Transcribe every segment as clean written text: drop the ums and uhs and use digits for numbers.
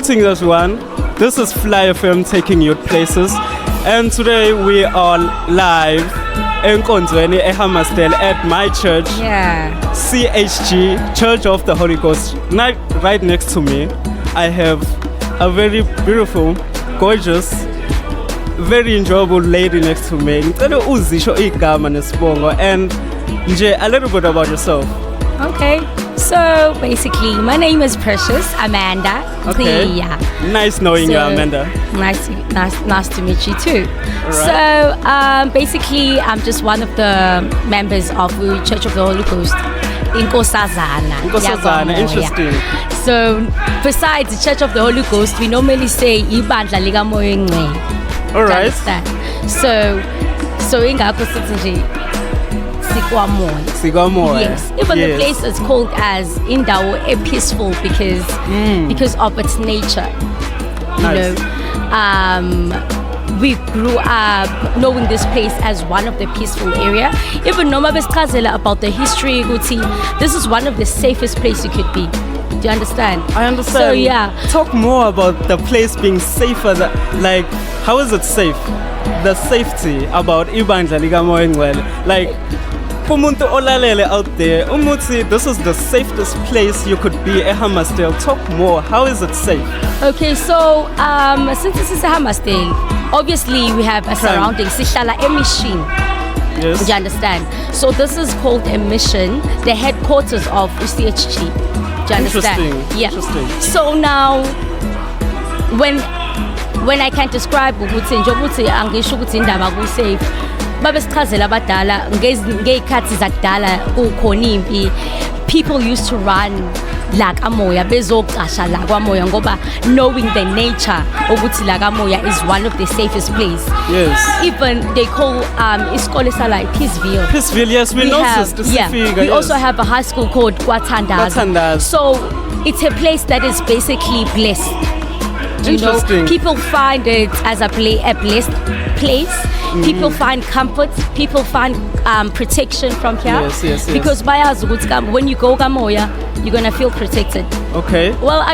Greetings everyone, this is Flyer Film taking you places, and today we are live in Hammarsdale at my church, CHG, Church of the Holy Ghost. Right next to me, I have a very beautiful, gorgeous, very enjoyable lady next to me. And a little bit about yourself. Okay, so basically my name is Precious Amanda. Okay. Yeah. Nice knowing you, Amanda. Nice to meet you too. Right. So basically I'm just one of the members of the Church of the Holy Ghost in Nkosazana, interesting. So besides the Church of the Holy Ghost, we normally say ibandla lika moya engcwele. All right. So ingakho sithi nje Sigwamoya. Yes. Even the place is called as Indawo peaceful because of its nature. Nice. You know, we grew up knowing this place as one of the peaceful area. Even noma besichazela about the history, this is one of the safest places you could be. Do you understand? I understand. So yeah. Talk more about the place being safer. Like, how is it safe? The safety about ibandla lika moya engcwele. Like, umuntu olalele out there, umuthi, this is the safest place you could be at Hammarsdale. Talk more. How is it safe? Okay, so since this is a Hammarsdale, obviously we have a surrounding. Sihlala emission. Yes. Do you understand? So this is called a mission, the headquarters of CHG. Do you understand? Interesting. Yeah. Interesting. So now, when I can describe ukuthi nje ukuthi angisho ukuthi indaba ku safe. Babesichazela abadala ngezikhathi zakudala kukhona impi, people used to run la kamoya bezoqasha la kwamoya ngoba knowing the nature ukuthi la kamoya is one of the safest place. Yes. Even they call isikole sala Peaceville. Peaceville, yes, we know Sister Sifika. We also have a high school called Kwatandaza. So it's a place that is basically blessed. You know, people find it as a blessed place. People find comfort. People find protection from here. Yes. Because when you go Gamoya, you're gonna feel protected. Okay. Well,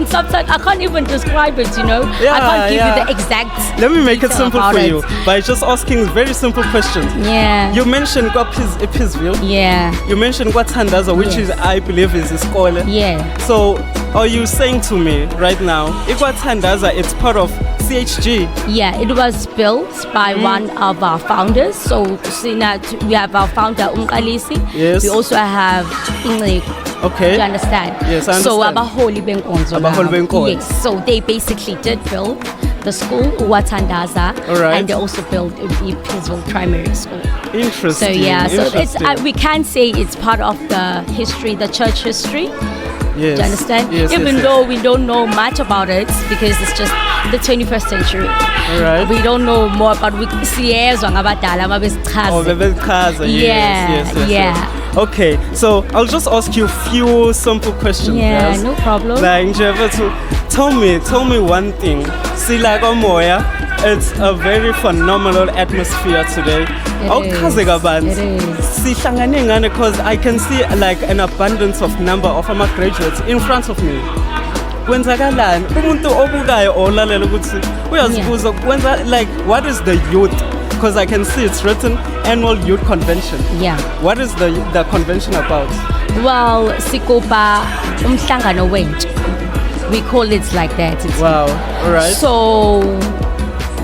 sometimes I can't even describe it. You know, I can't give you the exact. Let me make it simple for it. you by just asking very simple questions. Yeah. You mentioned Peaceville. Yeah. You mentioned Kwatandaza, which is, I believe, is a scholar. Yeah. So, are you saying to me right now, Kwatandaza, it's part of CHG? Yeah, it was built by one of our founders. So, we have our founder Umqalisi. Yes. We also have Ingrid. Okay. Do you understand? Yes, I understand. So abaholi benkonzo. Yes. So they basically did build the school Watandaza, and they also built a Peaceville Primary School. Interesting. So yeah, so it's we can say it's part of the history, the church history. Yes. Do you understand? Yes, Even though we don't know much about it because it's just the 21st century. All right. We don't know more about siyezwa ngabadala babechaza. Yes. Okay, so I'll just ask you a few simple questions. Yeah, yes? no problem. Like, tell me one thing. See, like Moya, it's a very phenomenal atmosphere today. It is. Because I can see like an abundance of number of graduates in front of me. Like, what is the youth? Because I can see it's written Annual Youth Convention. Yeah. What is the convention about? Well, sikopa umhlangano wentsha. We call it like that. Wow. All right. So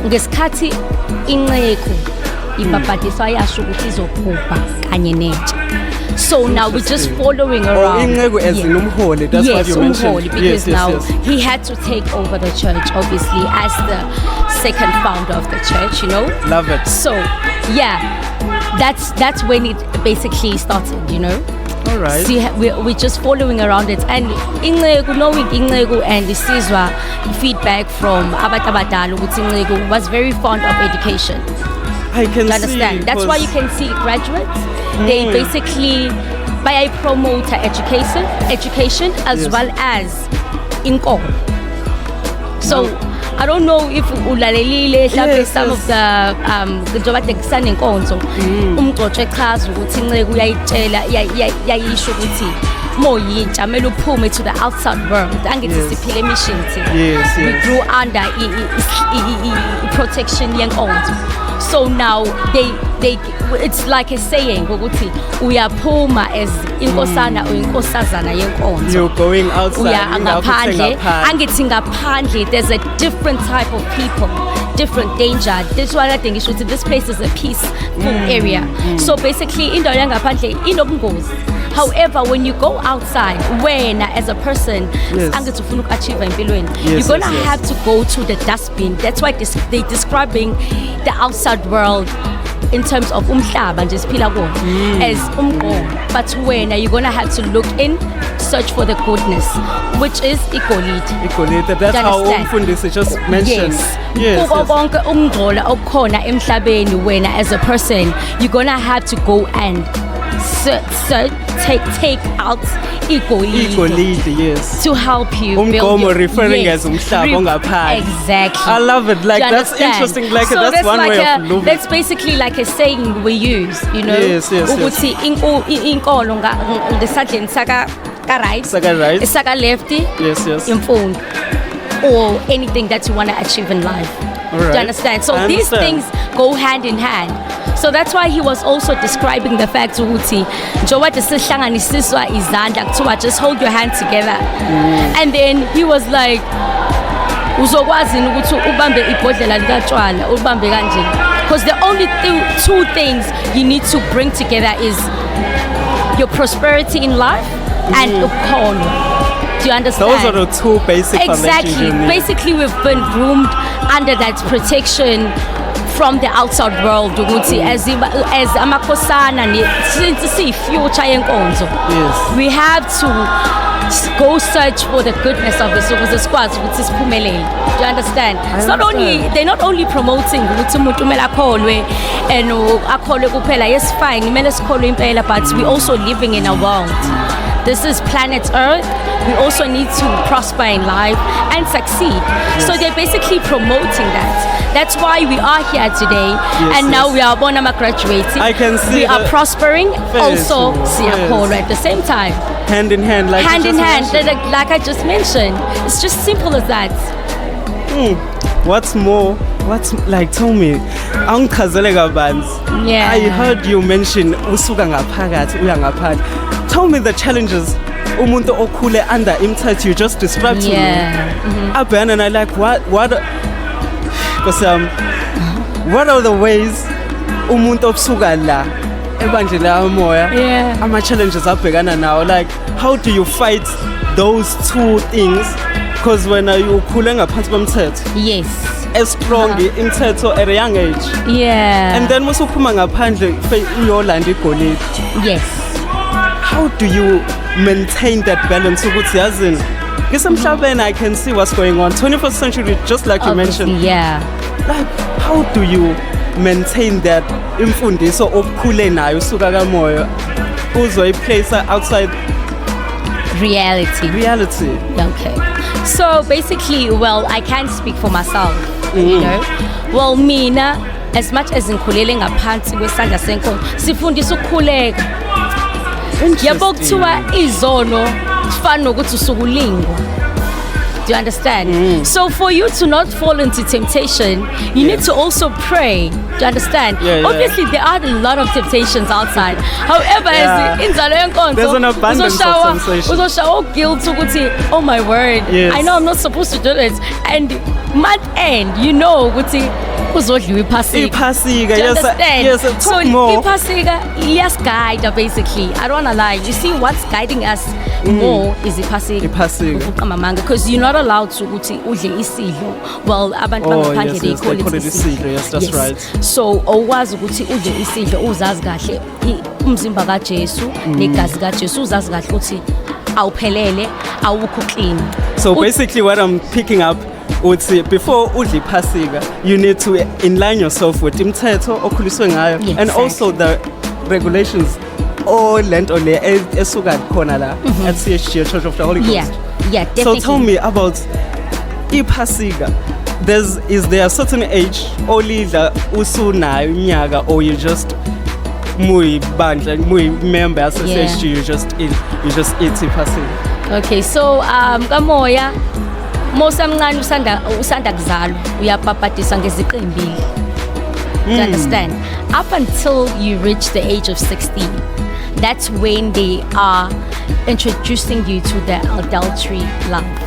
ngesikhathi inceku ibabhadiswa yasho ukuthi izophupa kanye nentsha. So now we're just following around. Inceku as in umholi, that's what you mentioned. Because now he had to take over the church, obviously, as the second founder of the church, you know. Love it. So yeah, that's when it basically started, you know. All right. See, we're just following around it, and knowing Inceku and the Sizwa feedback from Abatabadalo, Inceku was very fond of education. I can understand. See. That's why you can see graduates. They basically promote education as well as income. So I don't know if ulalelile some of the njengoba tekusana inkonzo umgcotsho echaza ukuthi Inceku uyayitshela yayisho ukuthi moyintsha mele uphume to the outside world angithi Yes. siphile emission Yes, we yes. grew under protection yenkonzo. So now they it's like a saying ukuthi uyaphuma as inkosana or inkosazana yenkonzo. You're going outside. Uya ngaphandle angithi ngaphandle there's a different type of people, different danger. That's why I think this place is a peaceful area. So basically indawo yangaphandle inobungozi. However, when you go outside, when as a person, Yes. angithi ufuna uku-achieve empilweni, Yes, you're gonna yes. have to go to the dustbin. That's why they describing the outside world in terms of umhlaba nje siphila kuwona as umqondo. But when you're gonna have to look in, search for the goodness, which is igolide. That's how understand? umfundisi just mentioned. Yes. Kuko konke ukungcola okukhona emhlabeni wena as a person, you're gonna have to go and take out Igolide, yes. to help you build Umgomo your, referring as umhlaba ongaphandle. Exactly. I love it. Like Do you that's understand? interesting. Like So that's one like way of looking. that's basically like a saying we use, you know. Yes, yes, yes. Ukuthi inkolo ngesandleni saka right, Saka right. saka lefty, Yes, yes. imfundo, or anything that you want to achieve in life. All Do right. you understand? So I these understand. things go hand in hand. So that's why he was also describing the fact ukuthi njengoba sihlanganisiswa izandla kuthiwa just hold your hand together. And then he was like uzokwazi ukuthi ubambe ibhodlela likatshwala ubambe kanje, because the only two things you need to bring together is your prosperity in life and ukhono. Do you understand? Those are the two basic foundations Exactly. you need. Basically, we've been groomed under that protection from the outside world ukuthi as amakhosana since future yenkonzo, Yes. we have to go search for the goodness of this ukuze sikwazi ukuthi siphumelele. Do you understand? It's not only they're not only promoting ukuthi umuntu kumele akholwe and akholwe kuphela. Yes, fine, kumele sikholwe impela, but we also living in a world. This is planet Earth. We also need to prosper in life and succeed. Yes. So they're basically promoting that. That's why we are here today. Yes, And now yes. we are graduating. I can see we are the- prospering. Yes, Also, yes. siyakholwa at the same time. Hand in hand, like Hand you in just hand, mentioned. like I just mentioned. It's just simple as that. What's more? What's like? Tell me, angichazele kabanzi. Yeah. I heard you mention usuka ngaphakathi uya ngaphandle. Tell me the challenges umuntu okhule under imithetho you just described to me. Abhekana and I like what because what are the ways umuntu obusuka la ebandleni lamoya Yeah. ama challenges abhekana nawo, like how do you fight those two things, because when you ukhule ngaphansi komthetho Yes. as strong imithetho at a young age, Yeah. and then musuphuma ngaphandle uyolanda igolide, yes. how do you maintain that balance ukuthi yazini ngisemhlabeni I can see what's going on 21st century, just like you Obviously, mentioned, yeah. like how do you maintain that imfundiso okhule nayo usuka kamoya uzoyiplace outside Reality. reality? Okay. So basically, well, I can't speak for myself, you know. Well, mina, as much as ngikhulele ngaphansi kwesandla senkonzo, sifundisa ukukhuleka. Yabo kuthiwa izono kufana nokuthi usukulingwa. Do you understand? So for you to not fall into temptation, you need to also pray. Do you understand? Yeah. Obviously, there are a lot of temptations outside. However, Yeah. as inzalo yenkonzo, There's an abundance of temptation. uzoshawa guilt ukuthi, oh my word, Yes. I know I'm not supposed to do this. And month end, you know ukuthi uzodliwa iphasika. Iphasika, Do you yes, understand? yes, talk So more. iphasika iyasiguide basically. I don't wanna lie. You see, what's guiding us more is iphasika. Iphasika. Uvuka mamanga, because you're not allowed to ukuthi udle isidlo. Well, abantu Oh, bangaphandle yes, they yes, call they call it it isidlo. Yes, that's right. So awukwazi ukuthi udle isidlo uzazi kahle umzimba kaJesu negazi kaJesu uzazi kahle ukuthi awuphelele awukho clean. So basically what I'm picking up would say before udli phasika you need to inline yourself with imithetho okhuliswe ngayo, Yeah, and exactly. also the regulations or lento le esuka khona la at CHG, Church of the Holy Ghost. Yeah, So definitely. tell me about iphasika. Is there a certain age olidla usunayo iminyaka, or you just muyibandla muyi-member yase-CHG, you just eat iphasika. Okay, so kamoya mosamncane usanda kuzalwa uyapapatiswa ngeziqu ezimbili. Do you understand? Up until you reach the age of 16, that's when they are introducing you to the adultery life.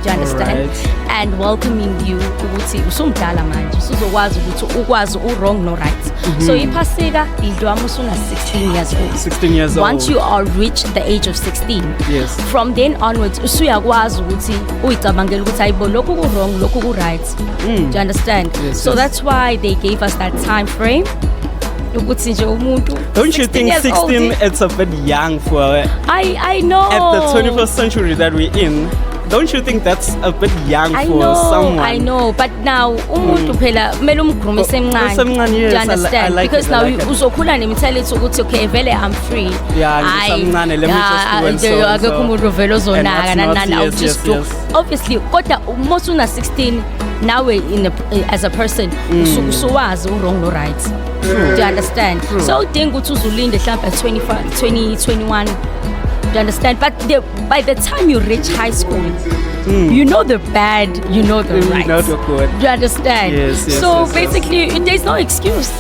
Do you understand? Right. And welcoming you ukuthi usumdala manje usuzokwazi ukuthi ukwazi wrong no right. So iphasika idwa musuna 16 years old. 16 years old. Once you are reached the age of 16, yes, from then onwards usuyakwazi ukuthi uyicabangela ukuthi ayibo lokhu ku wrong lokhu ku right. Do you understand? Yes, so yes. that's why they gave us that time frame. Ukuthi nje umuntu Don't you think 16 it's a bit young for I know at the 21st century that we're in? Don't you think that's a bit young someone? I know, but now umuntu phela kumele umgrumise emncane. Yes, Do you understand? I like because it, now I like it. uzokhula nemitheleti ukuthi okay vele I'm free. Yeah, ngisamncane, let me just do it, akekho umuntu vele ozonaka And what's nana not, I'll yes, just yes, do. yes. Obviously kodwa most una 16 now as a person usuwazi wrong no right. Do you understand? True. So udinga ukuthi uzulinde mhlawumbe 20 21. Do you understand? But by the time you reach high school, you know the bad, you know the right. You know the good. Do you understand? Yes, yes, so yes, basically, there's no excuse.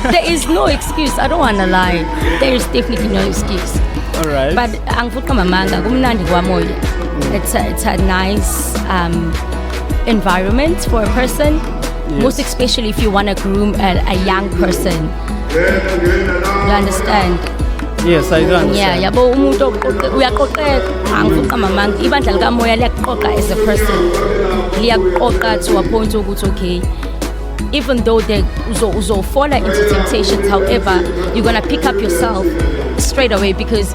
There is no excuse. I don't want to lie. There is definitely no excuse. All right. But angifuthi kamamanga kumnandi kwamoya. It's a nice environment for a person. Yes. Most especially if you want to groom a young person. You understand? Yes, I do understand. Yeah, yabo umuntu uyaqoqeka angifuthi kamamanga ibandla likamoya liyakuqoqa as a person. Liyakuqoqa to a point ukuthi okay, even though they fall into temptations, however, you're gonna pick up yourself straight away because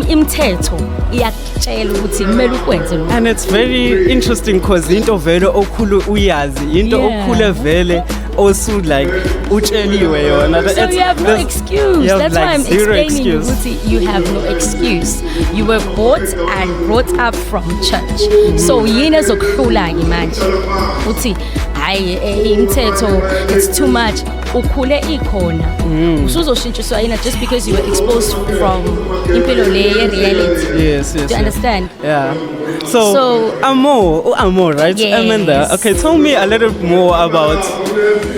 imithetho iyakutshela ukuthi kumele ukwenze lokho. And it's very interesting because into vele okhulu uyazi, into okhule vele also like utsheliwe yona. So you have no excuse. That's like why I'm zero explaining excuse. you have no excuse. You were bought and brought up from church. So yini ezokuhlula ke manje? Uthi hayi imithetho it's too much. Ukhule ikhona. Usuzoshintshiswa yina just because you were exposed from impilo le reality. Yes. Do you understand? Yeah. So Amor, right? Yes. Amanda. Okay, tell me a little bit more about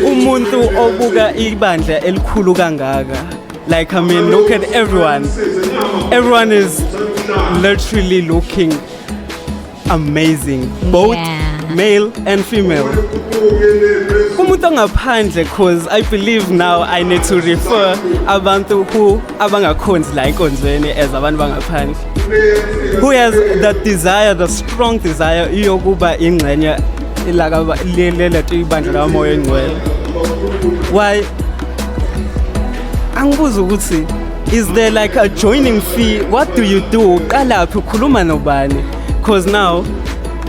umuntu obuka ibandla elikhulu kangaka. Like I mean, look at everyone. Everyone is literally looking amazing, both male and female. Kumuntu ngaphandle, because I believe now I need to refer abantu who abangakhonzi la inkonzweni as abantu bangaphandle, who has that desire, the strong desire yokuba ingxenye lelo ibandla lamoya engcwele. Why? Angibuza ukuthi is there like a joining fee? What do you do? Uqalaphi ukhuluma nobani? Because now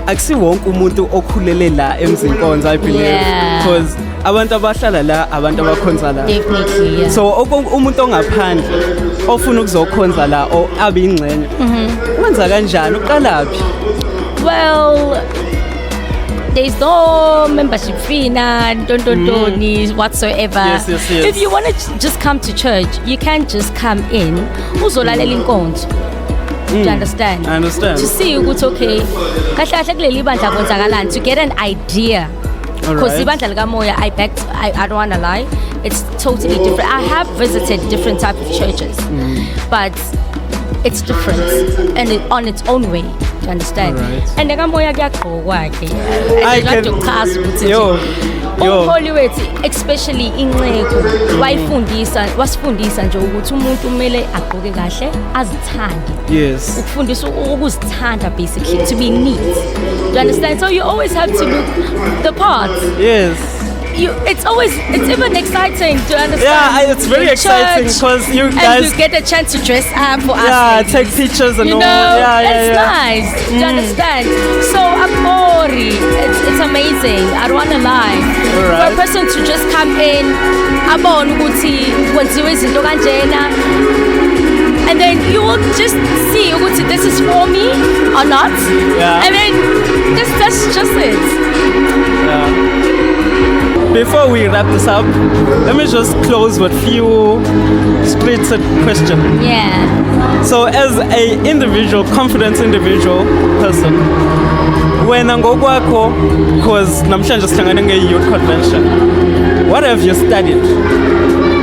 akusi wonke umuntu okhulele la emzinkonzo, I believe, because abantu abahlala la abantu abakhonza la. Definitely, yeah. So umuntu ongaphandle ofuna ukuzokhonza la o abe ingxenye wenza kanjani, uqalaphi? Well, there's no membership fee whatsoever. Yes. If you want to just come to church, you can't just come in uzolalela inkonzo. Do you understand? I understand. To see ukuthi okay, kahle kahle kuleli bandla kwenzakalani, to get an idea. Because ibandla likamoya I don't want to lie, it's totally different. I have visited different type of churches, but it's different and on its own way. Do you understand? And likamoya kuyagqokwa ke. I can ukuchaza ukuthi umholi wethu especially inceku wasifundisa nje ukuthi umuntu kumele agqoke kahle azithande. Yes. Ukufundisa ukuzithanda basically, to be neat. Do you understand? So you always have to look the part. Yes. It's even exciting to understand. Yeah, it's very exciting because you guys and you get a chance to dress up for us. Yeah, take pictures and all. It's nice. Do you understand? So Amori, it's amazing. I don't want to lie. For a person to just come in, abone ukuthi kwenziwe izinto kanjena, and then you will just see ukuthi this is for me or not. Yeah. And then that's just it. Yeah. Before we wrap this up, let me just close with few straight question. Yeah. So as a individual, confident individual person, wena ngokwakho, because namhlanje sihlangane nge-youth convention, what have you studied?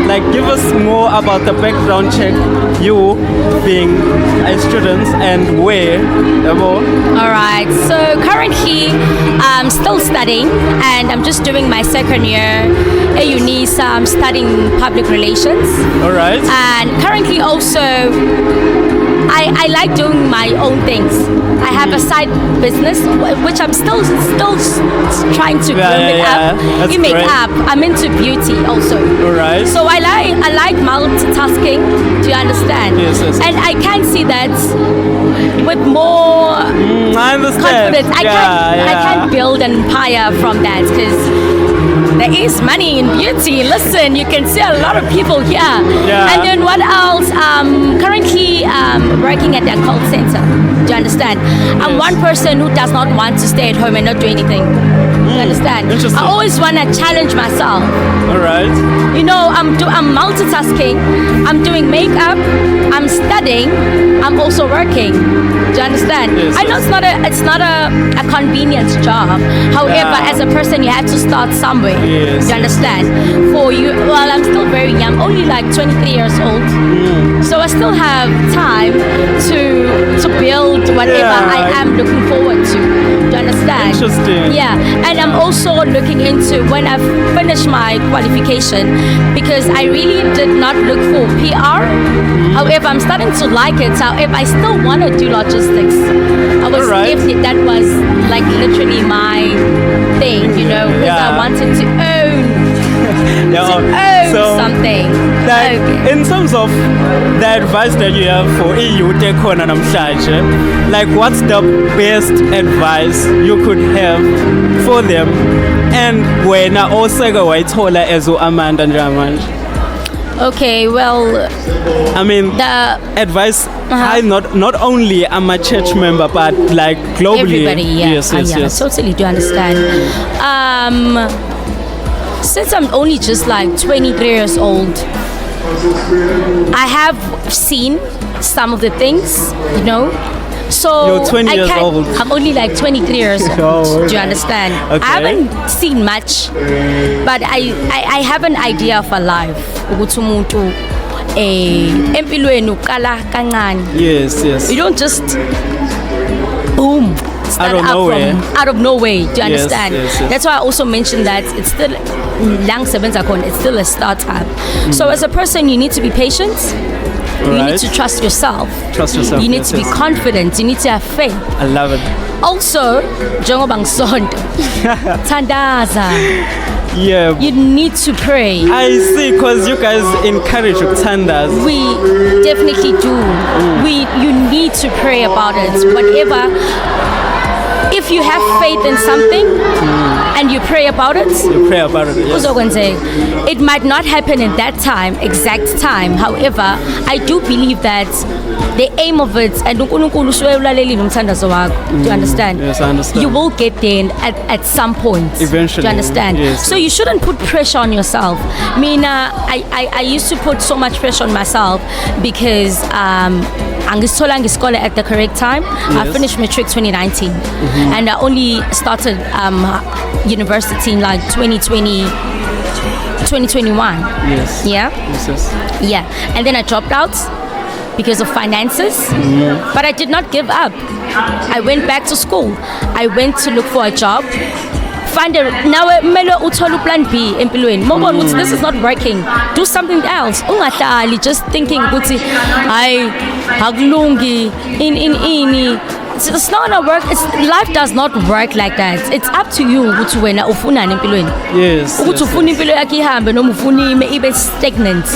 Like, give us more about the background check, you being a student and where. All right, so currently I'm still studying and I'm just doing my second year at uni, so I'm studying public relations. All right. And currently also I like doing my own things. I have a side business which I'm still trying to groom it up. That's Make great. up. I'm into beauty also. All right. So I like multitasking. Do you understand? Yes. And I can see that with more I understand. confidence. I can build an empire from that because there is money in beauty. Listen, you can see a lot of people here. Yeah. And then what else? Currently working at a call center. Do you understand? I'm one person who does not want to stay at home and not do anything. Do you understand? Interesting. I always want to challenge myself. All right. You know, I'm multitasking. I'm doing makeup. I'm studying. I'm also working. Do you understand? Yes, I know it's not a convenient job. However, as a person, you have to start somewhere. Yes. Do you understand? For you, well, I'm still very young. I'm only like 23 years old. So I still have time to build whatever I am looking forward to. Do you understand? Interesting. Yeah, and I'm also looking into when I've finished my qualification because I really did not look for PR. However, I'm starting to like it. However, I still want to do logistics. I was gifted. That was like literally my thing, you know, because I wanted to own something. Like, in terms of the advice that you have for EU Tekona namhlanje, like what's the best advice you could have for them, and wena oseka wayithola as Amanda njengamanje? Okay, well, I mean, the advice I not only I'm a church member but like globally. Everybody, yeah. Yes. I totally do understand. Since I'm only just like 23 years old, I have seen some of the things, you know. So you're 20 years old. I'm only like 23 years old. Oh, do you understand? Okay. I haven't seen much, but I have an idea of a life. Ukuthi umuntu empilweni uqala kancane. Yes. You don't just boom. Start out of nowhere. Do you understand? Yes. That's why I also mentioned that it's still it's still a startup. So as a person, you need to be patient. You need to trust yourself. You need to be confident. You need to have faith. I love it. Also, njengoba ngisonto, thandaza. Yeah. You need to pray. I see, because you guys encourage tandas. We definitely do. You need to pray about it. Whatever. If you have faith in something and you pray about it, yes. It might not happen in that exact time. However, I do believe that the aim of it, and do you understand? Yes, I understand. You will get there at some point. Eventually. Do you understand? Yes. So you shouldn't put pressure on yourself. I used to put so much pressure on myself because Angisthola scholar at the correct time. Yes. I finished matric 2019 and I only started university in like 2020 2021. Yes. Yeah. Yes. Yeah. And then I dropped out because of finances, but I did not give up. I went back to school. I went to look for a job. Now plan B empilweni. This is not working. Do something else. Ungahlali just thinking ukuthi hayi akulungi ini. It's not gonna work. Life does not work like that. It's up to you ukuthi wena ufunani empilweni. Yes. Ukuthi ufuna impilo yakhe ihambe noma ufuna ibe stagnant.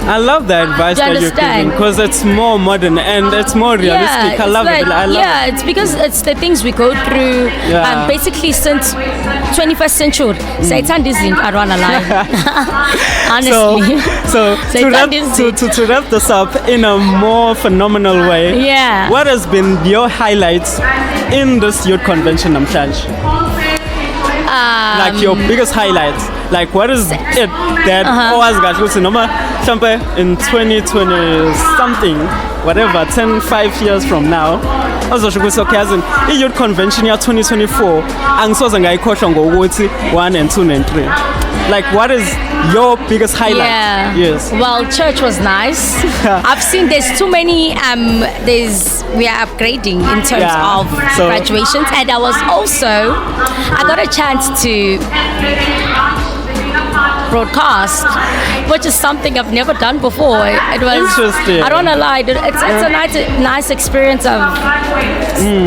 I love the advice that you're giving because it's more modern and it's more realistic. I love it. I love it. It's because it's the things we go through. Basically since 21st century. Satan isn't around alive. Honestly. So to wrap this up in a more phenomenal way. Yeah. What has been your highlight in this youth convention namhlanje? Like your biggest highlights? Like what is it that owazi kahle ukuthi noma mhlambe in 2020 something whatever 5 years from now azosho ukuthi okay yazi i-youth convention ya 2024 angisoze ngayikhohlwa ngokuthi 1 and 2 and 3. Like what is your biggest highlight? Yeah. Yes. Well, church was nice. I've seen there's too many we are upgrading in terms of graduations, and I got a chance to broadcast, which is something I've never done before. It was interesting. I don't wanna lie, it's a nice experience of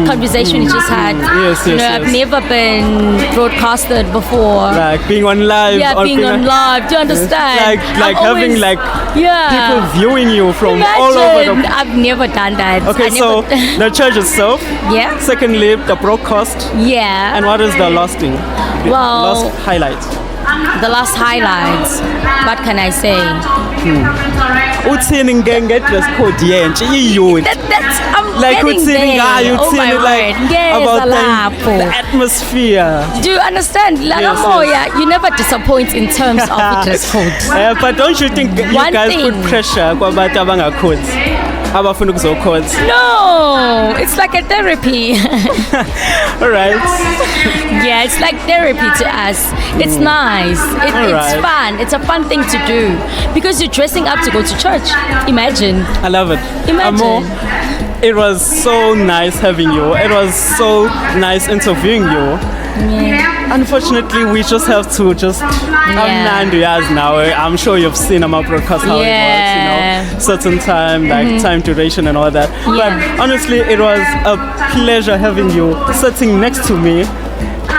conversation we just had. Yes, I've never been broadcasted before. Like being on live. Yeah, being on live. Do you understand? Like having people viewing you from all over the. I've never done that. Okay, so the church itself. Yeah. Secondly, the broadcast. Yeah. And what is the last thing? Last highlight. The last highlights. What can I say? Uthini ngedress code yentsha i-youth. That's I'm like getting there. Oh my word. Yes, about the atmosphere. Do you understand? You never disappoint in terms of the dress code. But don't you think you guys put pressure kwabantu abangakhonzi abafuna ukuzokhonza? No, it's like a therapy. All right. Yeah, it's like therapy to us. It's nice. It's fun. It's a fun thing to do because you're dressing up to go to church. Imagine. I love it. Imagine. It was so nice having you. It was so nice interviewing you. Yeah. Unfortunately, we just have to I'm 9 years now. I'm sure you've seen my broadcast how it works, certain time, like time duration and all that. Yeah. But honestly, it was a pleasure having you sitting next to me.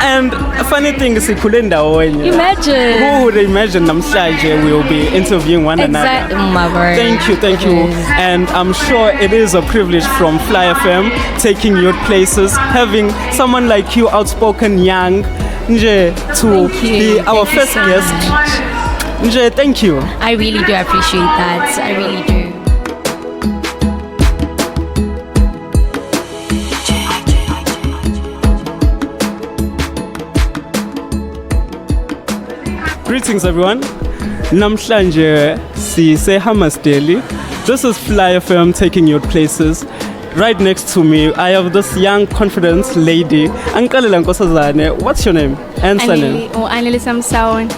And a funny thing is, imagine. Who would imagine namhlanje we will be interviewing one another? My word. Thank you. And I'm sure it is a privilege from Fly FM taking you places, having someone like you, outspoken, young, to be our first guest. Thank you. I really do appreciate that. I really do. Greetings everyone. Namhlanje sise Hammarsdale. This is Fly FM taking you places. Right next to me, I have this young, confident lady. Ankalela Nkosazane. What's your name and surname? Anele Samsaon.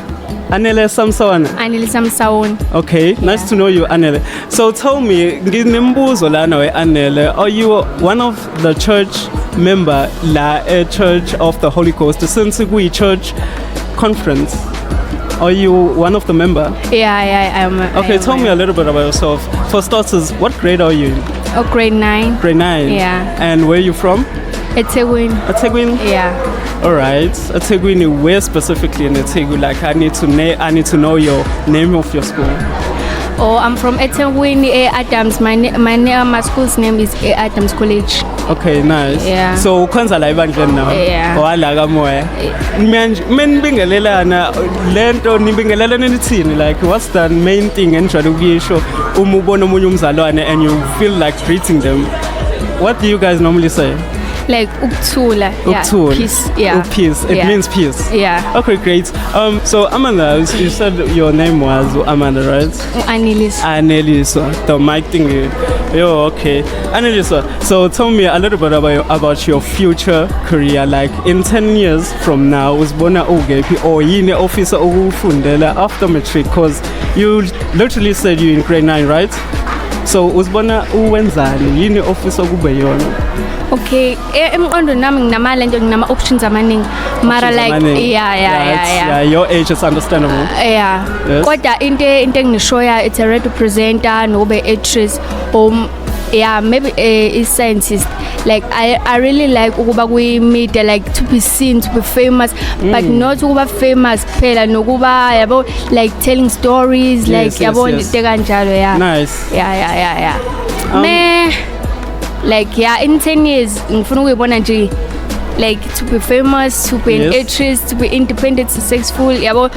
Anele Samsaon. Anele Samsaon. Okay, nice to know you, Anele. So tell me, nginembuzo lana we Anele, are you one of the church member la Church of the Holy Ghost, since we church conference? Are you one of the member? Yeah, I am. Okay, tell me a little bit about yourself. For starters, what grade are you in? Oh, grade 9. Grade 9? Yeah. And where are you from? eThekwini. eThekwini? Yeah. All right. eThekwini, where specifically in eThekwini? Like, I need to know your name of your school. Oh, I'm from eThekwini, Adams. My school's name is Adams College. Okay, nice. Yeah. So, kwanza la ibandleni now? Yeah. Wala kamoya. Menibingelelana lento nibingelelana nithini? Like, what's the main thing enjalo ukuyisho uma ubona omunye umzalwane and you feel like greeting them? What do you guys normally say? Like ukuthula. Ukuthula. Peace. Yeah. Peace. It means peace. Yeah. Okay, great. So Amanda, you said your name was Amanda, right? Annelisa. The mic thingy. Yo, okay. Annelisa, so tell me a little bit about your future career. Like in 10 years from now, uzibona ugepi or yini officer ukufundela after matric? Because you literally said you're in grade 9, right? So uzibona uwenzani yini officer kube yona? Okay, emqondo nami nginamalento nginama options amaningi. Mara like yeah. Your age is understandable. Yeah. Yes. Kodwa into engishoya it's a radio presenter nobe actress or maybe a scientist. Like I really like ukuba kwi media, like to be seen, to be famous, but not ukuba famous phela nokuba yabo like telling stories, like yabo into kanjalo. Yeah. Nice. Yeah. Like in 10 years ngifuna ukuyibona nje like to be famous, to be an actress, to be independent, successful, yabo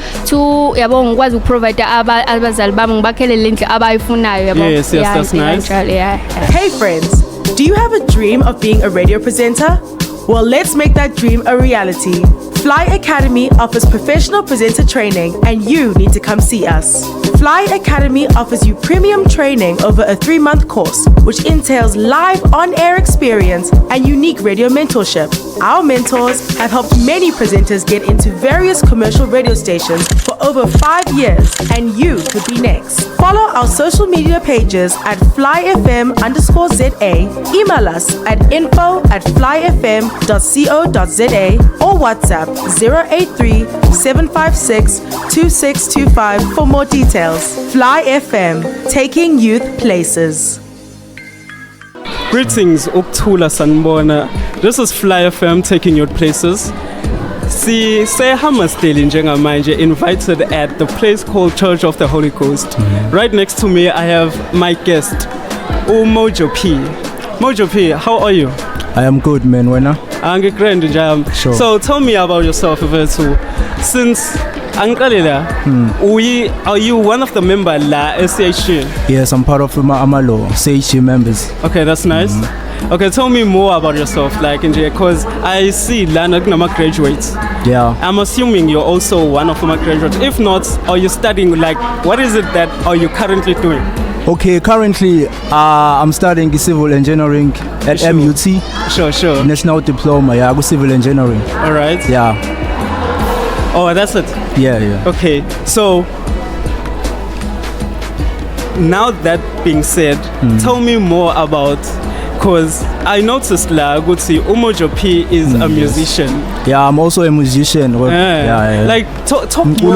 ngikwazi ukuprovide abazali bami ngibakhele lendle abayifunayo yabo. Yes, that's nice. Hey friends, do you have a dream of being a radio presenter? Well, let's make that dream a reality. Fly Academy offers professional presenter training, and you need to come see us. Fly Academy offers you premium training over a 3-month course, which entails live on-air experience and unique radio mentorship. Our mentors have helped many presenters get into various commercial radio stations for over 5 years, and you could be next. Follow our social media pages at flyfm_ZA, email us at info@flyfm.co.za, or WhatsApp 083-756-2625 for more details. Fly FM, taking youth places. Greetings, Uktula Sanbona. This is Fly FM taking you places. See, say Hammarsdale njengamanje invited at the place called Church of the Holy Ghost. Right next to me, I have my guest, Mojo P. Mojo P, how are you? I am good, man. When I'm grand, Jam. Sure. So tell me about yourself, Vertu. Since Ankalila, are you one of the members la CHG? Yes, I'm part of Amalo CHG members. Okay, that's nice. Okay, tell me more about yourself, like because I see Lana graduates. Yeah. I'm assuming you're also one of my graduates. If not, are you studying? Like, what is it that are you currently doing? Okay, currently I'm studying civil engineering at Sure. MUT. Sure. National diploma. Yeah, I go civil engineering. All right. Yeah. Oh, that's it. Yeah. Okay, so now that being said, tell me more about, because I noticed Mojo P is a musician. Yeah, I'm also a musician. Yeah. Like talk more.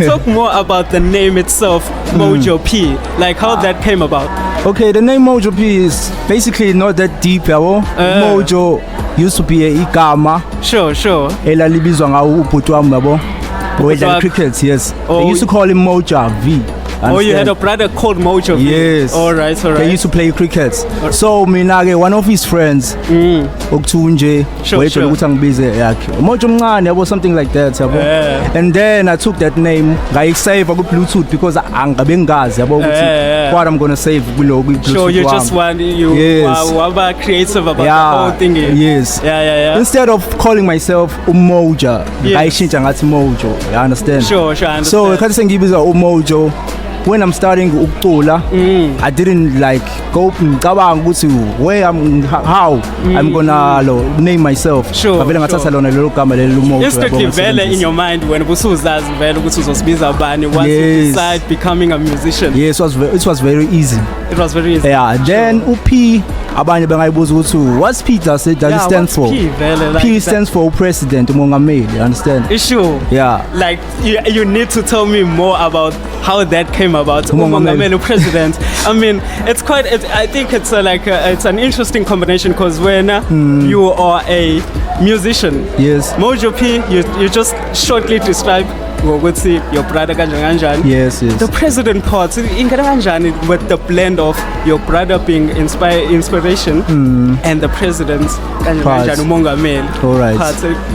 Talk more about the name itself, Mojo P. Like how that came about. Okay, the name Mojo P is basically not that deep, Mojo used to be a igama. Sure. Elalibizwa ngawo ubhuti wami yabo. Wedla cricket, yes. They used to call him Moja V. Oh, you had a brother called Mojo V. Yes. All right. They used to play cricket. So mina one of his friends, Oktunje, Sure. Mojo mncane yabo, something like that yabo. And then I took that name, save a Bluetooth because angabengazi yabo what I'm gonna save below Bluetooth. Sure, you just want were creative about the whole thing. Yes. Yeah. Instead of calling myself Umoja, I change ngathi Mojo. You understand? Sure, I understand. So khathi sengibiza Umojo. When I'm starting ukucula, I didn't like go ngicabanga ukuthi how I'm gonna name myself. Sure. Avela ngathatha lona lelo gama lelo Mojo. Instantly vele in your mind when ubusuzazi vele ukuthi uzosibiza bani once you decide becoming a musician. Yes, it was very easy. It was very easy. Yeah, then uP abanye bengayibuza ukuthi what's P does it stand for? P vele like P stands for president, umongameli, you understand? Sure. Yeah. Like you need to tell me more about how that came about. Umongameli president. I mean, I think it's it's an interesting combination because when you are a musician, yes, Mojo P, you just shortly describe your brother kanjani. Yes. The president part kanjani with the blend of your brother being inspiration and the president kanjani umongameli. All right.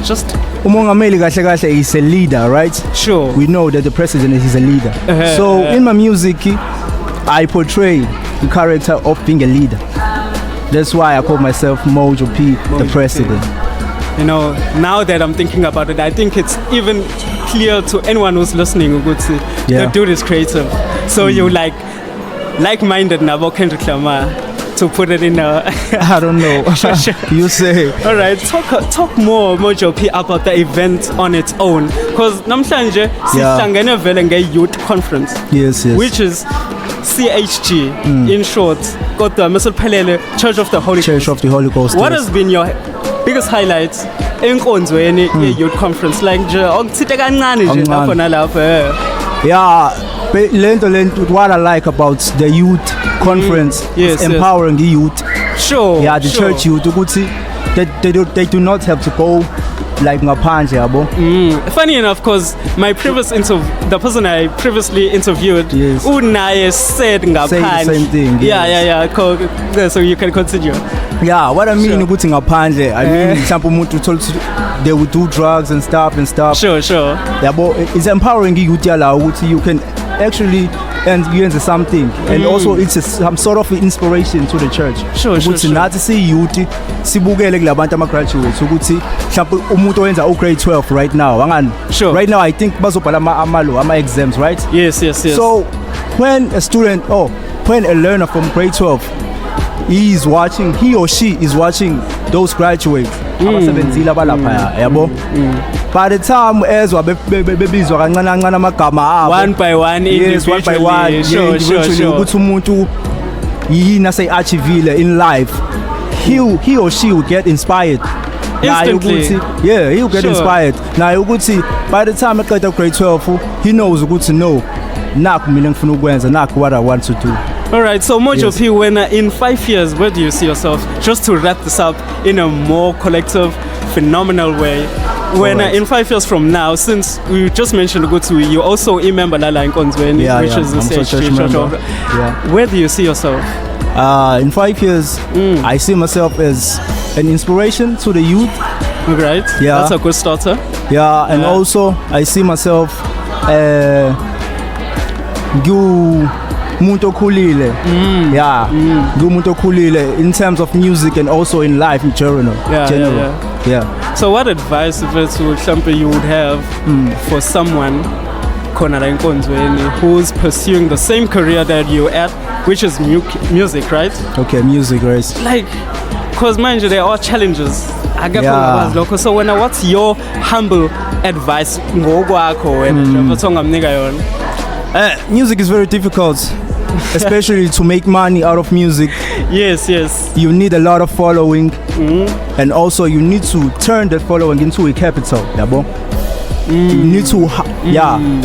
Just umongameli kahle is a leader, right? Sure. We know that the president is a leader. So in my music, I portray the character of being a leader. That's why I call myself Mojo P, the president. You know, now that I'm thinking about it, I think it's even clear to anyone who's listening, the dude is creative. So you like-minded nabo Kendrick Lamar, to put it in a I don't know. You say. All right, talk more, Mojo P, about the event on its own, because namhlanje sihlangene vele nge-youth conference. Yes. Which is CHG in short, kodwa mesiphelele Church of the Holy Ghost. What has been your biggest highlights enkonzweni ye-youth conference? Like nje okuthite kancane nje lapho nalapho. Yeah, lento what I like about the youth conference is empowering the youth. Sure. Yeah, the church youth ukuthi they do not have to go like ngaphandle yabo. Funny enough, because the person I previously interviewed, unaye said ngaphandle. Say the same thing. Yes. Yeah. So you can continue. Yeah, what I mean ukuthi ngaphandle, I mean example umuntu told they would do drugs and stuff. Sure. Yabo, it's empowering the youth yala ukuthi you can actually and yenze something and also it's some sort of inspiration to the church. Sure. Ukuthi nathi si-youth sibukele kulabantu ama-graduates ukuthi mhlawumbe umuntu oyenza grade 12 right now angani. Sure. Right now I think bazobhala ama-exams, right? Yes. So when a learner from grade 12 he or she is watching those graduates abasebenzile abalapha yabo. By the time ezwa bebizwa kancane amagama abo one by one, yes, one by one, sure. ukuthi umuntu yini ase-achievile in life, he or she will get inspired instantly. He will get inspired naye ukuthi by the time eqeda grade 12 he knows ukuthi no, nakho mina ngifuna ukwenza, nakho what I want to do. All right, so Mojo P, when in 5 years, where do you see yourself? Just to wrap this up in a more collective, phenomenal way. When in 5 years from now, since we just mentioned Gutu, you also a member Lala in Konzweni, which is the CHG church of. Where do you see yourself? In 5 years, I see myself as an inspiration to the youth. Right. Yeah. That's a good starter. Yeah, and also I see myself Muntu okhulile. Muntu okhulile in terms of music and also in life in general. Yeah. So what advice you would have for someone who's pursuing the same career that you're at, which is music, right? Okay, music, right. Like, because mind you, there are challenges. So what's your humble advice? Music is very difficult, especially to make money out of music. Yes. You need a lot of following, and also you need to turn that following into a capital. You need to,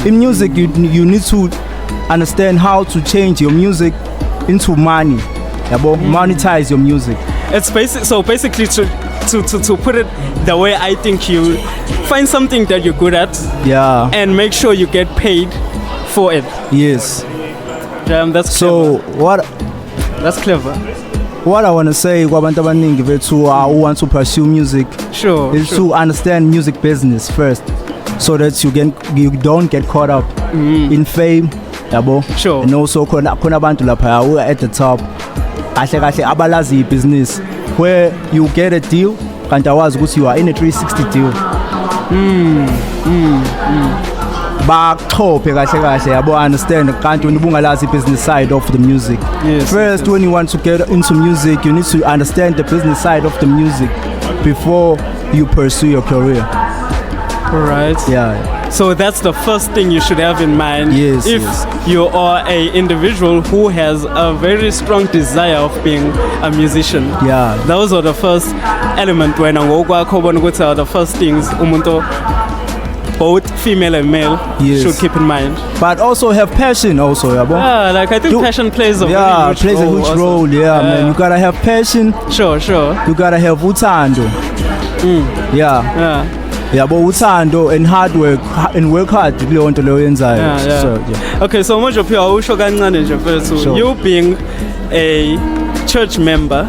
in music you need to understand how to change your music into money. Monetize your music. It's basically to put it the way I think, you find something that you're good at, and make sure you get paid for it. Yes. That's clever. That's clever. What I want to say kwabantu abaningi bethu who want to pursue music is to understand music business first, so that you don't get caught up in fame. Sure. And also khona abantu lapha who are at the top kahle abalazi business, where you get a deal kanti awazi ukuthi you are in a 360 deal. Bakuchophe kahle yabo, understand kanti when ubungalazi business side of the music. First, when you want to get into music, you need to understand the business side of the music before you pursue your career. Right. Yeah. So that's the first thing you should have in mind. Yes. If you are a individual who has a very strong desire of being a musician. Yeah. Those are the first element when are the first things umuntu, both female and male, should keep in mind. But also have passion also, yeah, like I think passion plays a huge role. Man. You gotta have passion. Sure. You gotta have uthando. Yeah, but uthando and hard work and work hard kuleyo nto leyo yenzayo. So, okay, so Mojo P, awusho kancane nje mfethu, you being a church member,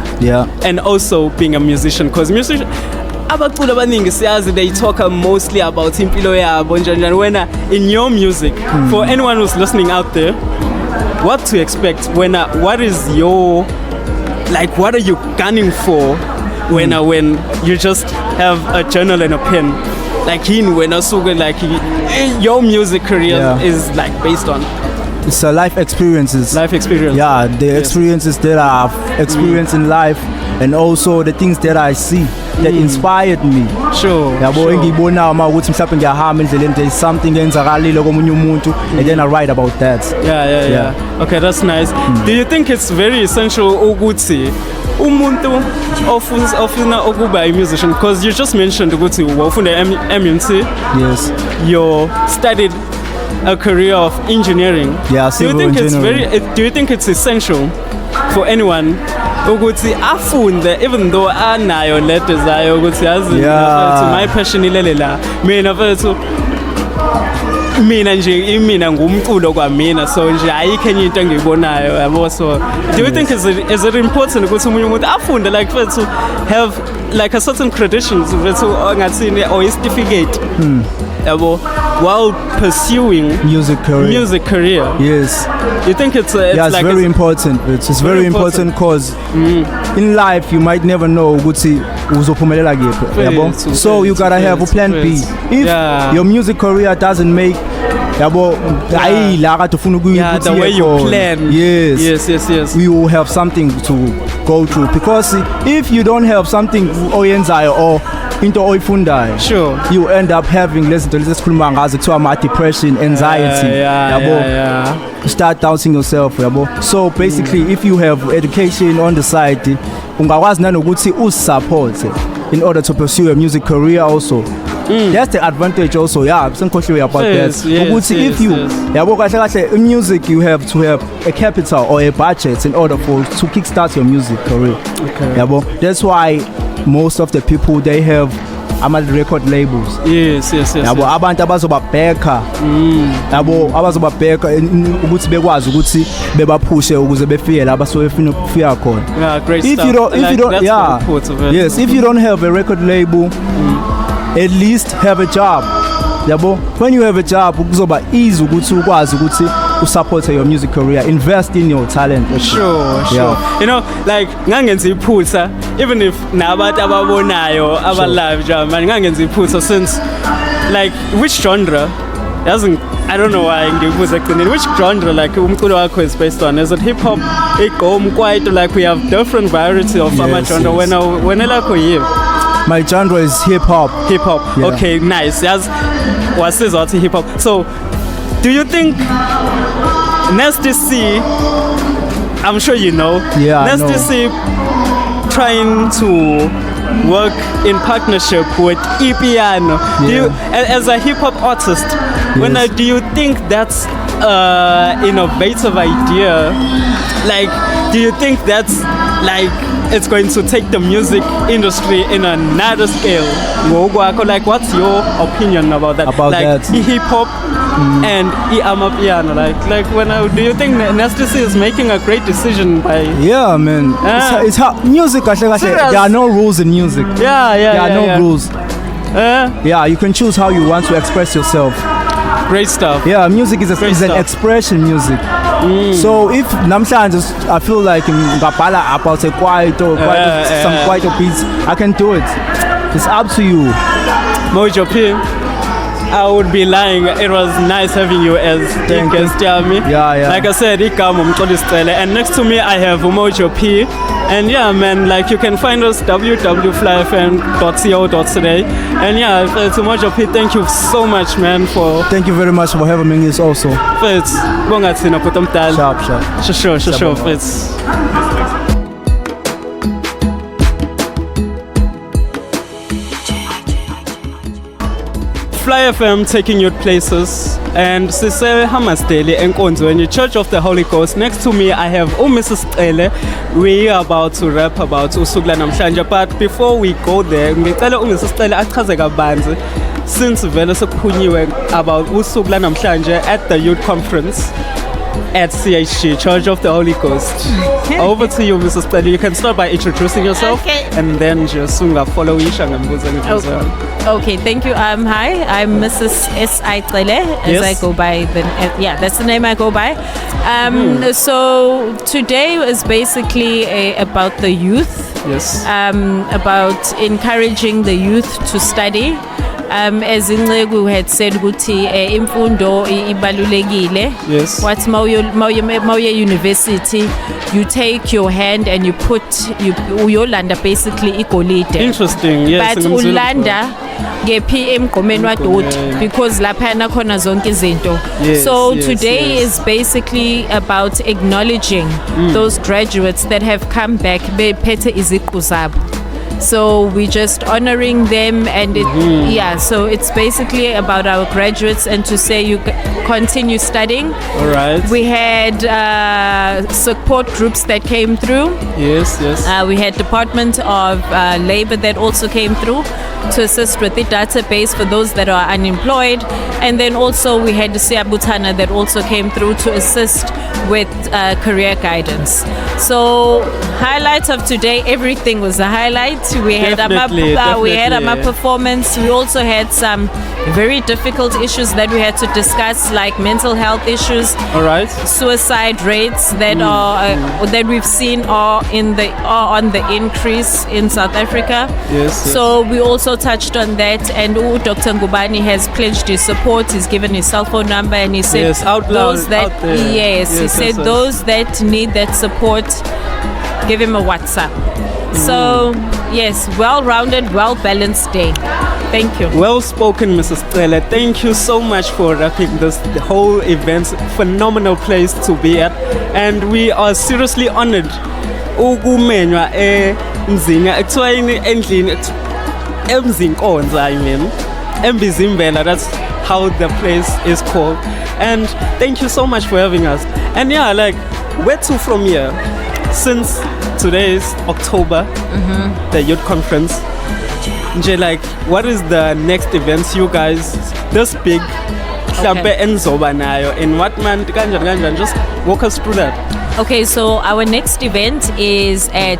and also being a musician, because musician abaculi abaningi siyazi they talk mostly about impilo yabo njani when in your music, for anyone who's listening out there, what to expect when what is your, like, what are you gunning for when you just have a journal and a pen, like when like your music career is like based on? It's life experiences. Yeah, the experiences that I've experienced in life, and also the things that I see that inspired me. Sure. There's something and then I write about that. Yeah. Okay, that's nice. Do you think it's very essential ukuthi umuntu ofuna ukuba a musician, because you just mentioned ukuthi wafunda MUT? Yes. You studied a career of engineering. Yeah, civil engineering. Do you think it's essential for anyone ukuthi afunde, even though anayo le desire ukuthi yazi my passion ilele la, mina nje ngumculo kwamina, so nje ayikho enye into engiyibonayo yabo. So do you think is it important ukuthi umuntu afunde, like to have like a certain credentials ngathi or certificate while pursuing music career. Yes. You think it's yeah, it's like very important. It's very important because in life you might never know ukuthi uzophumelela kephi, yabo. So you gotta have a plan B. If your music career doesn't make yabo hayi la kade ufuna yeah, the way you plan. Yes. We will have something to go through because if you don't have something oyenzayo or into oyifundayo, sure, you end up having less esikhuluma ngazo kuthiwa ama depression, anxiety, yabo. Start doubting yourself, yabo. So basically if you have education on the side ungakwazi nanokuthi usupport in order to pursue your music career also. That's the advantage also, yeah, senkhohliwe about that. If you yabo kahle kahle in music you have to have a capital or a budget in order to kickstart your music career. Okay. Yabo. That's why most of the people they have ama-record labels. Yes. Yabo abantu abazobabheka. Yabo abazobabheka ukuthi bekwazi ukuthi bebaphushe ukuze befike la abasuke befuna ukufika khona. Yeah, great if stuff. You don't, if you don't, yeah, yes. If you don't have a record label, at least have a job. Yabo, when you have a job, kuzoba easy ukuthi ukwazi ukuthi usupport your music career, invest in your talent. Sure. Yeah. You know, like ngangenza iphutha, even if nabantu ababonayo aba live jam, ngangenza iphutha since like which genre? I don't know why ngibuza ekugcineni. Which genre like umculo wakho is based on? Is it hip hop, igqom kwaito, like we have different variety of genre when lakho yiyo? My genre is hip hop. Hip hop. Yeah. Okay, nice. Yes. What's hip hop? So, do you think Nasty C? I'm sure you know. Yeah. Nasty C trying to work in partnership with E-Piano. Yeah. Do you, as a hip hop artist, do you think that's innovative idea? Like, do you think that's like it's going to take the music industry in another scale? Like, what's your opinion about that? About like, that? Hip hop and Amapiano. Like do you think Nasty C is making a great decision by? Yeah, man. It's how music. There are no rules in music. There are no rules. Yeah, you can choose how you want to express yourself. Great stuff. Yeah, music is an expression music. So if namhlanje I feel like ngabhala about a kwaito some kwaito beats, I can do it. It's up to you. Mojo P, I would be lying. It was nice having you as guest, Yami. Yeah. Like I said, and next to me I have Mojo P. And yeah, man, like you can find us www.flyfm.co.za. And yeah, it's Mojo P. Thank you so much, man, for. Thank you very much for having me this also. Fitz, Sharp. Sure, Fitz. Fly FM taking you places, and Sise Hammarsdale enkonzweni Church of the Holy Ghost. Next to me I have Mrs. Cele. We are about to rap about usuku lanamhlanje, but before we go there, ngicela Mrs. Cele achaze kabanzi since vele sekukhunyiwe about usuku lanamhlanje at the youth conference at CHG, Church of the Holy Ghost. Over to you, Mrs. Cele. You can start by introducing yourself, and then just follow Isha. Okay, thank you. Hi, I'm Mrs. S.I. Cele, as I go by. That's the name I go by. So today is basically about the youth. Yes. About encouraging the youth to study. As Inlegu had said ukuthi imfundo ibalulekile. Yes. What's Mauye University, you take your hand and you put uyolanda basically igolide. Interesting. Yes. But ulanda nge-PM Gqomeni waDoti because lapha nakhona zonke izinto. So today is basically about acknowledging those graduates that have come back bephethe iziqu zabo. So we're just honoring them, and so it's basically about our graduates and to say you continue studying. All right. We had support groups that came through. Yes. We had Department of Labor that also came through to assist with the database for those that are unemployed, and then also we had the Siabutana that also came through to assist with career guidance. So highlights of today, everything was a highlight. We had Definitely, we had definitely. performance. We also had some very difficult issues that we had to discuss, like mental health issues, All right. suicide rates that are that we've seen are on the increase in South Africa. Yes, So we also touched on that, and Dr. Ngubani has pledged his support. He's given his cell phone number, and he said Yes, out loud, those that out there. yes, he Yes, said yes, yes. those that need that support, give him a WhatsApp. So yes, well-rounded, well-balanced day. Thank you. Well spoken, Mrs. Stella. Thank you so much for wrapping the whole event. Phenomenal place to be at, and we are seriously honored. Ukumenywa Mzinga ekuthiwa endlini emzinkonza, I mean Embizimbela, that's how the place is called. And thank you so much for having us. And yeah, like, where to from here? Since today is October, the youth conference. Nje, like, what is the next events you guys this big mhlambe enizoba nayo in what month kanjani? Just walk us through that. Okay, so our next event is at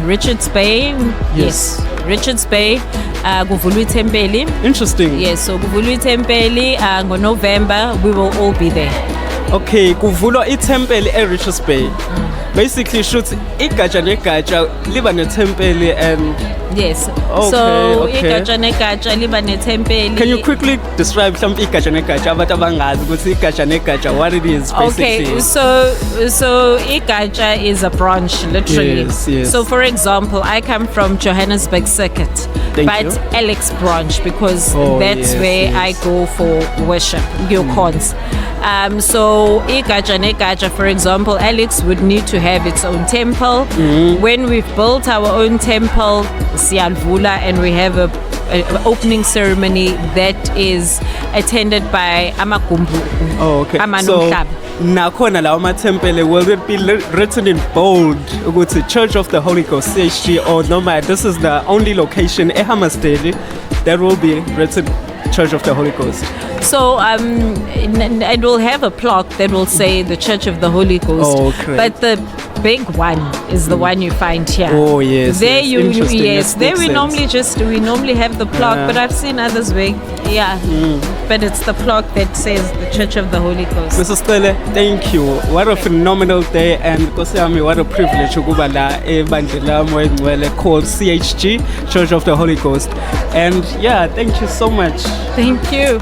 Richards Bay. Yes, Richards Bay. Kuvulwa iThempeli. Interesting. Yes, so kuvulwa iThempeli November. We will all be there. Okay, kuvulwa iThempeli eRichards Bay. Basically shoots igatsha negatsha liba neThempeli and Yes. Okay, So okay. igatsha negatsha liba neThempeli. can you quickly describe mhlawumbe igatsha negatsha abantu abangazi ukuthi igatsha negatsha what it is basically? Okay, so igatsha is a branch, literally. Yes, yes. So for example, I come from Johannesburg Circuit, Thank but you. Alex branch because Oh, that's yes, where yes. I go for worship, your cons. So igatsha negatsha, for example, Alex would need to have its own temple. When we've built our own temple, siyalvula, and we have a opening ceremony that is attended by amagumbu. Oh, okay. So Amanomhlaba. nakhona lawo mathempele will it be written in bold ukuthi Church of the Holy Ghost CHG, or noma this is the only location Hammarsdale that will be written Church of the Holy Ghost? So it will have a plaque that will say the Church of the Holy Ghost. Oh, great. But the big one is the one you find here. Oh, yes, There yes. you Interesting. yes. That There makes we normally have the plaque, Yeah. but I've seen others where but it's the plaque that says the Church of the Holy Ghost. Mrs. Stele, thank you. What a phenomenal day, and Nkosi yami, what a privilege ukuba la ebandleni lami engcwele called CHG, Church of the Holy Ghost. And yeah, thank you so much. Thank you.